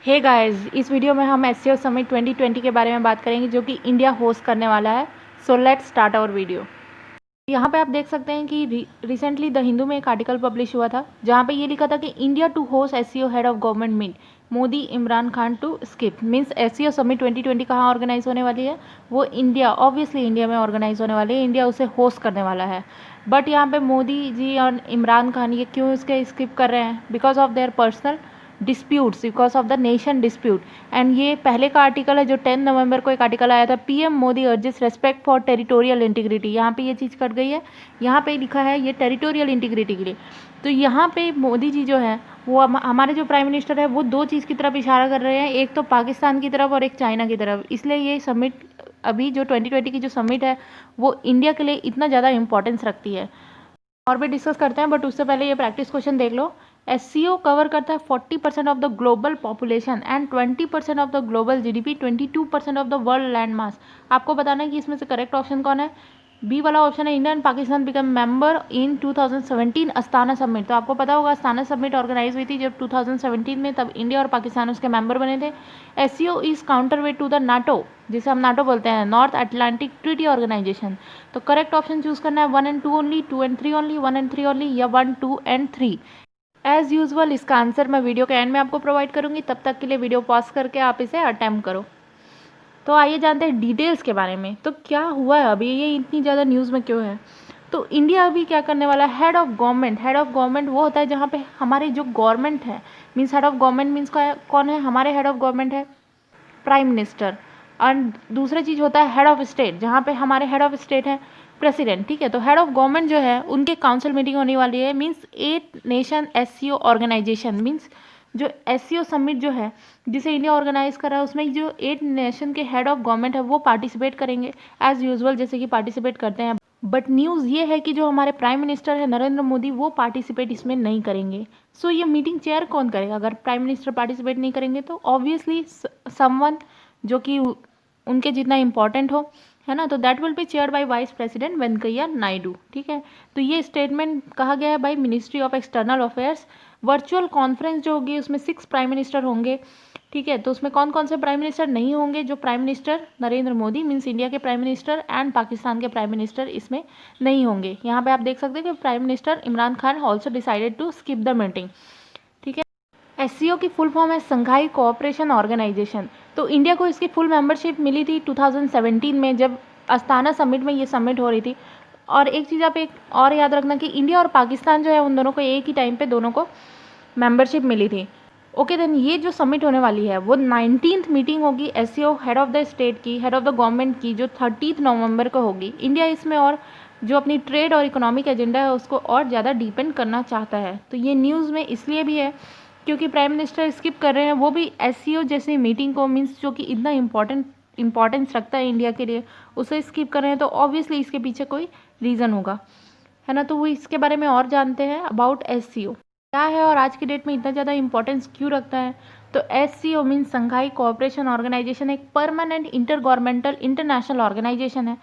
Hey guys, इस video में हम एससीओ समिट 2020 के बारे में बात करेंगे जो कि इंडिया होस्ट करने वाला है। So let's start our video. यहाँ पे आप देख सकते हैं कि रिसेंटली द हिंदू में एक आर्टिकल पब्लिश हुआ था जहाँ पे ये लिखा था कि India to host SCO head of government meet, Modi Imran Khan to skip. Means SCO summit 2020 कहाँ ऑर्गेनाइज होने वाली है? वो इंडिया, ऑब्वियसली इंडिया में ऑर्गेनाइज होने वाली है। इंडिया उसे होस्ट करने वाला है। बट यहाँ पे मोदी जी और इमरान खान ये क्यों इसके स्किप कर रहे हैं? Because of their personal disputes, because of the nation dispute. And ये पहले का आर्टिकल है जो 10 नवंबर को एक आर्टिकल आया था, PM Modi urges respect for territorial integrity. यहाँ पे ये चीज़ कट गई है, यहाँ पे लिखा है ये टेरिटोरियल इंटीग्रिटी के लिए। तो यहाँ पे मोदी जी जो है वो हमारे जो प्राइम मिनिस्टर है वो दो चीज़ की तरफ इशारा कर रहे हैं, एक तो पाकिस्तान की तरफ और एक चाइना की तरफ। इसलिए ये समिट अभी जो 2020 की जो समिट है वो इंडिया के लिए इतना ज़्यादा इंपॉर्टेंस रखती है। और भी डिस्कस करते हैं, बट उससे पहले ये प्रैक्टिस क्वेश्चन देख लो। एससीओ कवर करता है 40% of the global population and 20% of the global GDP, 22% of the world land मास। आपको बताना है कि इसमें से करेक्ट ऑप्शन कौन है। बी वाला ऑप्शन है India and Pakistan become member in 2017 Astana summit. तो आपको पता होगा अस्ताना समिट ऑर्गेनाइज हुई थी जब 2017 में, तब इंडिया और पाकिस्तान उसके मेंबर बने थे। SCO is counterweight to the NATO, जिसे हम नाटो बोलते हैं, नॉर्थ अटलांटिक ट्रीटी ऑर्गेनाइजेशन। तो करेक्ट ऑप्शन चूज करना है 1 and 2 only, 2 and 3 only, 1 and 3 only, या 1, 2 and 3। एज यूजल इसका आंसर मैं वीडियो के एंड में आपको प्रोवाइड करूंगी, तब तक के लिए वीडियो पॉज करके आप इसे अटेम्प्ट करो। तो आइए जानते हैं डिटेल्स के बारे में। तो क्या हुआ है अभी, ये इतनी ज़्यादा न्यूज़ में क्यों है? तो इंडिया अभी क्या करने वाला है? Head of government. Head of government वो होता है जहाँ पे हमारे जो गवर्नमेंट है, means head of government means कौन है? हमारे हेड ऑफ गवर्नमेंट है प्राइम मिनिस्टर। और दूसरा चीज़ होता है हेड ऑफ स्टेट, जहाँ पे हमारे हेड ऑफ स्टेट है प्रेसिडेंट। ठीक है, तो हेड ऑफ गवर्नमेंट जो है उनके काउंसिल मीटिंग होने वाली है। Means 8 nation SCO organization, means जो एससीओ समिट जो है जिसे इंडिया ऑर्गेनाइज कर रहा है उसमें जो 8 नेशन के हेड ऑफ गवर्नमेंट है वो पार्टिसिपेट करेंगे एज यूजुअल, जैसे कि पार्टिसिपेट करते हैं। बट न्यूज़ ये है कि जो हमारे प्राइम मिनिस्टर है नरेंद्र मोदी, वो पार्टिसिपेट इसमें नहीं करेंगे। सो ये मीटिंग चेयर कौन करेगा? अगर प्राइम मिनिस्टर पार्टिसिपेट नहीं करेंगे तो ऑब्वियसली समवन जो कि उनके जितना इम्पोर्टेंट हो, है ना, तो that will be chair by vice president Venkaiah Naidu. ठीक है, तो ये स्टेटमेंट कहा गया है by ministry of external affairs. Virtual conference जो होगी उसमें 6 प्राइम मिनिस्टर होंगे। ठीक है, तो उसमें कौन कौन से प्राइम मिनिस्टर नहीं होंगे? जो prime minister Narendra Modi means India के प्राइम मिनिस्टर एंड पाकिस्तान के प्राइम मिनिस्टर इसमें नहीं होंगे। यहाँ पे आप देख सकते हैं कि prime minister Imran Khan also decided to skip the meeting. ठीक है, एससीओ की फुल फॉर्म है संघाई कोऑपरेशन ऑर्गेनाइजेशन। तो इंडिया को इसकी फुल मेंबरशिप मिली थी 2017 में, जब अस्ताना समिट में ये समिट हो रही थी। और एक चीज़ आप एक और याद रखना कि इंडिया और पाकिस्तान जो है उन दोनों को एक ही टाइम पे दोनों को मेंबरशिप मिली थी। ओके देन, ये जो समिट होने वाली है वो 19th मीटिंग होगी SCO head of the state की, हेड ऑफ द गवर्नमेंट की, जो 30 नवंबर को होगी। इंडिया इसमें और जो अपनी ट्रेड और इकोनॉमिक एजेंडा है उसको और ज़्यादा डीपेंड करना चाहता है। तो ये न्यूज़ में इसलिए भी है क्योंकि प्राइम मिनिस्टर स्किप कर रहे हैं, वो भी एससीओ जैसी मीटिंग को, मीन्स जो कि इतना इंपॉर्टेंस रखता है इंडिया के लिए, उसे स्किप कर रहे हैं। तो ऑब्वियसली इसके पीछे कोई रीज़न होगा, है ना। तो वो इसके बारे में और जानते हैं अबाउट एससीओ क्या है और आज की डेट में इतना ज़्यादा इंपॉर्टेंस क्यों रखता है। तो SCO means Shanghai cooperation organization एक permanent intergovernmental international organization है।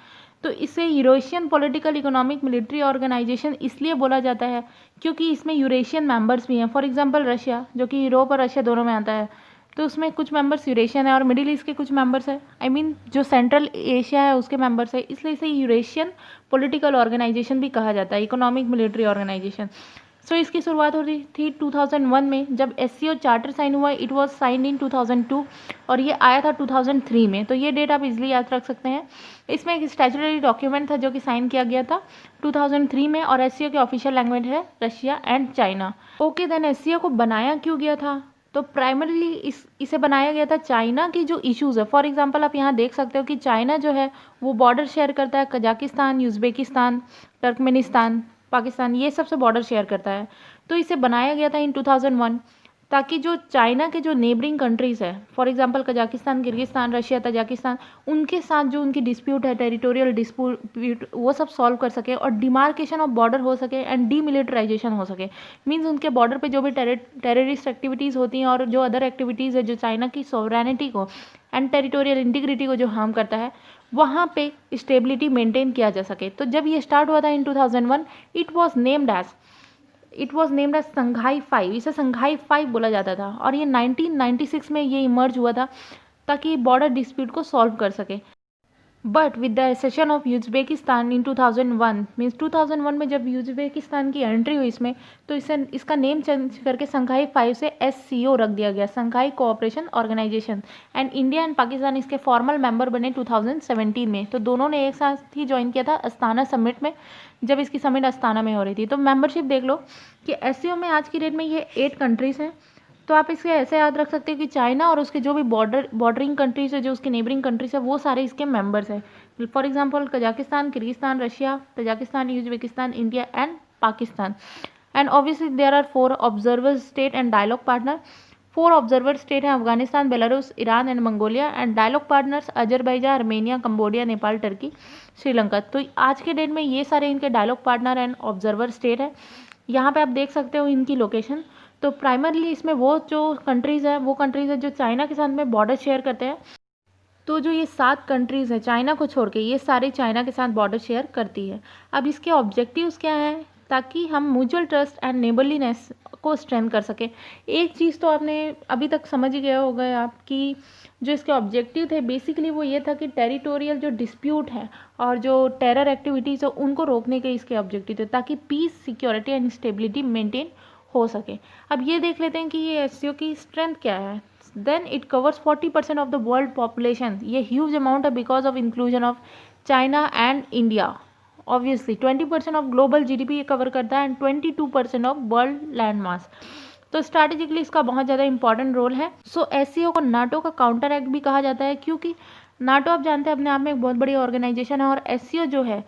तो इसे Eurasian political economic military organization इसलिए बोला जाता है क्योंकि इसमें यूरेशियन मेंबर्स भी हैं। फॉर एग्जांपल रशिया, जो कि यूरोप और रशिया दोनों में आता है, तो उसमें कुछ मेंबर्स यूरेशियन है और मिडिल ईस्ट के कुछ मेंबर्स है, आई मीन जो सेंट्रल एशिया है उसके मेंबर्स है, इसलिए इसे यूरेशियन पॉलिटिकल ऑर्गेनाइजेशन भी कहा जाता है, इकोनॉमिक मिलिट्री ऑर्गेनाइजेशन। सो इसकी शुरुआत हो रही थी 2001 में जब एससीओ चार्टर साइन हुआ। इट वाज साइंड इन 2002 और ये आया था 2003 में। तो ये डेट आप इजीली याद रख सकते हैं। इसमें एक स्टैट्यूटरी डॉक्यूमेंट था जो कि साइन किया गया था 2003 में, और एससीओ के ऑफिशियल लैंग्वेज है Russia and China. Okay then, SCO को बनाया क्यों गया था? तो प्राइमरीली इसे बनाया गया था चाइना की जो इश्यूज़ है। फॉर एग्जांपल आप यहाँ देख सकते हो कि चाइना जो है वो बॉर्डर शेयर करता है कजाकिस्तान, उज़्बेकिस्तान, तुर्कमेनिस्तान, पाकिस्तान, ये सबसे बॉर्डर शेयर करता है। तो इसे बनाया गया था इन 2001 ताकि जो चाइना के जो नेबरिंग कंट्रीज़ है, for example Kazakhstan, Kyrgyzstan, Russia, Tajikistan, उनके साथ जो उनकी डिस्प्यूट है, टेरिटोरियल डिस्प्यूट, वो सब सॉल्व कर सके और डिमार्केशन ऑफ बॉर्डर हो सके एंड डीमिलिटराइजेशन हो सके। मीन्स उनके बॉर्डर पे जो भी टेररिस्ट एक्टिविटीज़ होती हैं और जो अदर एक्टिविटीज़ है जो चाइना की सॉवरेनिटी को एंड टेरिटोरियल इंटीग्रिटी को जो हार्म करता है, वहाँ पे स्टेबिलिटी मेंटेन किया जा सके। तो जब ये स्टार्ट हुआ था in 2001, it was named as it was named as Shanghai 5, इसे संघाई 5 बोला जाता था, और ये 1996 में ये इमर्ज हुआ था ताकि बॉर्डर डिस्प्यूट को सॉल्व कर सके। But with the session of Uzbekistan in 2001, means 2001 में जब उज्बेकिस्तान की एंट्री हुई इसमें, तो इसका नेम चेंज करके संघाई 5 से SCO रख दिया गया, Shanghai cooperation organisation, and India and Pakistan इसके फॉर्मल मेंबर बने 2017 में। तो दोनों ने एक साथ ही ज्वाइन किया था अस्ताना समिट में, जब इसकी समिट अस्ताना में हो रही थी। तो मेंबरशिप देख लो कि SCO में आज की डेट में ये 8 कंट्रीज़ हैं। तो आप इसके ऐसे याद रख सकते हो कि चाइना और उसके जो भी बॉर्डरिंग कंट्रीज है, जो उसके नेबरिंग कंट्रीज है, वो सारे इसके मेंबर्स हैं। For example Kazakhstan, Kyrgyzstan, Russia, Tajikistan, Uzbekistan, India and Pakistan. And obviously there are 4 observer state and dialogue partner. 4 observer state हैं Afghanistan, Belarus, Iran and Mongolia, and dialogue partners Azerbaijan, Armenia, Cambodia, Nepal, Turkey, Sri Lanka. तो आज के date में ये सारे इनके dialogue partner and observer state है। यहाँ पे आप देख सकते हो इनकी लोकेशन। तो प्राइमरली इसमें वो जो कंट्रीज़ है जो चाइना के साथ में बॉर्डर शेयर करते हैं। तो जो ये 7 कंट्रीज़ हैं चाइना को छोड़ के, ये सारे चाइना के साथ बॉर्डर शेयर करती है। अब इसके ऑब्जेक्टिव्स क्या हैं, ताकि हम म्यूचुअल ट्रस्ट एंड नेबरलीनेस को स्ट्रेंथ कर सकें। एक चीज़ तो आपने अभी तक समझ ही गया होगा आप कि जो इसके ऑब्जेक्टिव थे बेसिकली वो ये था कि टेरिटोरियल जो डिस्प्यूट है और जो टेरर एक्टिविटीज़ है उनको रोकने के इसके ऑब्जेक्टिव थे, ताकि peace, security and stability maintain हो सके। अब ये देख लेते हैं कि ये SCO की स्ट्रेंथ क्या है। Then it covers 40% of the world population. ये ह्यूज अमाउंट है because of inclusion of China and India. Obviously 20% of global GDP ये कवर करता है and 22% of world land mass. तो स्ट्रैटेजिकली इसका बहुत ज़्यादा इंपॉर्टेंट रोल है। सो SCO को नाटो का काउंटर एक्ट भी कहा जाता है, क्योंकि नाटो आप जानते हैं अपने आप में एक बहुत बड़ी ऑर्गेनाइजेशन है, और SCO जो है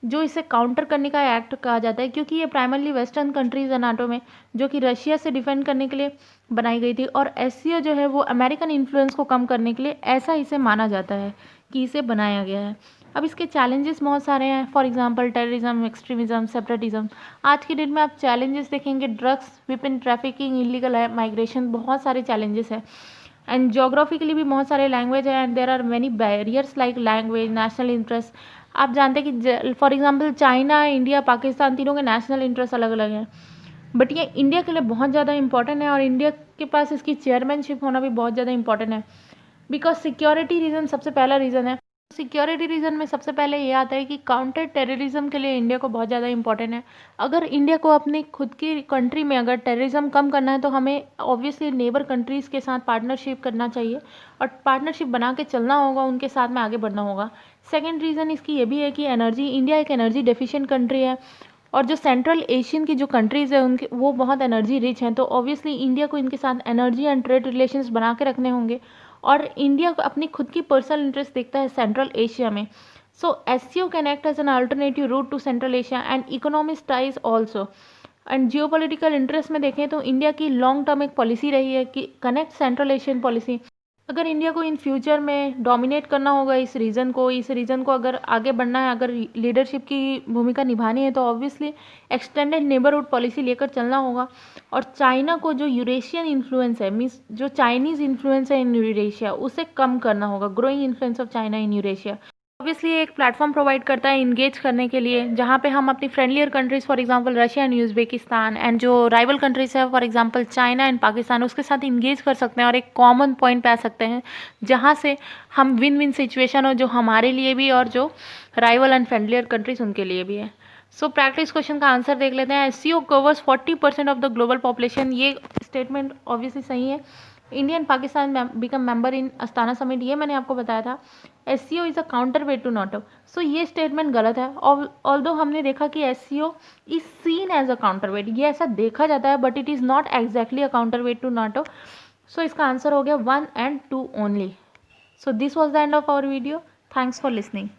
जो इसे काउंटर करने का एक्ट कहा जाता है, क्योंकि ये प्राइमरली वेस्टर्न कंट्रीज़ है नाटो में, जो कि रशिया से डिफेंड करने के लिए बनाई गई थी। और SCO जो है वो अमेरिकन इन्फ्लुएंस को कम करने के लिए ऐसा इसे माना जाता है कि इसे बनाया गया है। अब इसके चैलेंजेस बहुत सारे हैं, for example terrorism, extremism, separatism. आज की डेट में आप चैलेंजेस देखेंगे, drugs, weapon trafficking, illegal migration, बहुत सारे चैलेंजेस हैं। एंड जोग्राफिकली भी बहुत सारे लैंग्वेज है and there are many barriers like language, national interest. आप जानते हैं कि for example China, India, Pakistan, तीनों के नेशनल इंटरेस्ट अलग अलग हैं, बट ये इंडिया के लिए बहुत ज़्यादा इंपॉर्टेंट है, और इंडिया के पास इसकी चेयरमैनशिप होना भी बहुत ज़्यादा इंपॉर्टेंट है। बिकॉज सिक्योरिटी रीज़न सबसे पहला रीज़न है। सिक्योरिटी रीज़न में सबसे पहले ये आता है कि काउंटर टेररिज्म के लिए इंडिया को बहुत ज़्यादा इंपॉर्टेंट है। अगर इंडिया को अपनी खुद की कंट्री में अगर टेररिज्म कम करना है तो हमें ऑब्वियसली नेबर कंट्रीज़ के साथ पार्टनरशिप करना चाहिए, और पार्टनरशिप बना के चलना होगा, उनके साथ में आगे बढ़ना होगा। सेकेंड रीज़न इसकी ये भी है कि एनर्जी, इंडिया एक एनर्जी डेफिशिएंट कंट्री है, और जो सेंट्रल एशियन की जो कंट्रीज़ है उनके वो बहुत एनर्जी रिच हैं। तो ऑब्वियसली इंडिया को इनके साथ एनर्जी एंड ट्रेड रिलेशंस बना के रखने होंगे, और इंडिया को अपनी खुद की पर्सनल इंटरेस्ट देखता है सेंट्रल एशिया में। So SCO can act as an alternative route to central Asia and economic ties also. And geopolitical interest में देखें तो इंडिया की लॉन्ग टर्म एक पॉलिसी रही है कि कनेक्ट सेंट्रल एशियन पॉलिसी। अगर इंडिया को इन फ्यूचर में डोमिनेट करना होगा इस रीजन को अगर आगे बढ़ना है, अगर लीडरशिप की भूमिका निभानी है, तो ऑब्वियसली एक्सटेंडेड नेबरहुड पॉलिसी लेकर चलना होगा। और चाइना को जो यूरेशियन इन्फ्लुएंस है, मीन्स जो चाइनीज़ इन्फ्लुएंस है इन यूरेशिया, उसे कम करना होगा, growing influence of China in Eurasia. Obviously एक प्लेटफॉर्म प्रोवाइड करता है इंगेज करने के लिए, जहाँ पे हम अपनी friendlier countries for example Russia and Uzbekistan and जो राइवल कंट्रीज़ है for example China and Pakistan, उसके साथ इंगेज कर सकते हैं और एक कॉमन पॉइंट पे आ सकते हैं, जहाँ से हम विन विन सिचुएशन हो, जो हमारे लिए भी और जो राइवल एंड फ्रेंडलियर कंट्रीज़ उनके लिए भी है। सो प्रैक्टिस क्वेश्चन का आंसर देख लेते हैं। SCO covers 40% of the global population. ये स्टेटमेंट ऑब्वियसली सही है। India and Pakistan become member in Astana summit, ये मैंने आपको बताया था। SCO is a counterweight to NATO. So ये स्टेटमेंट गलत है। ऑल्दो हमने देखा कि SCO is seen as a counterweight, ये ऐसा देखा जाता है, but it is not exactly a counterweight to NATO. So इसका आंसर हो गया 1 and 2 only. So this was the end of our video. Thanks for listening.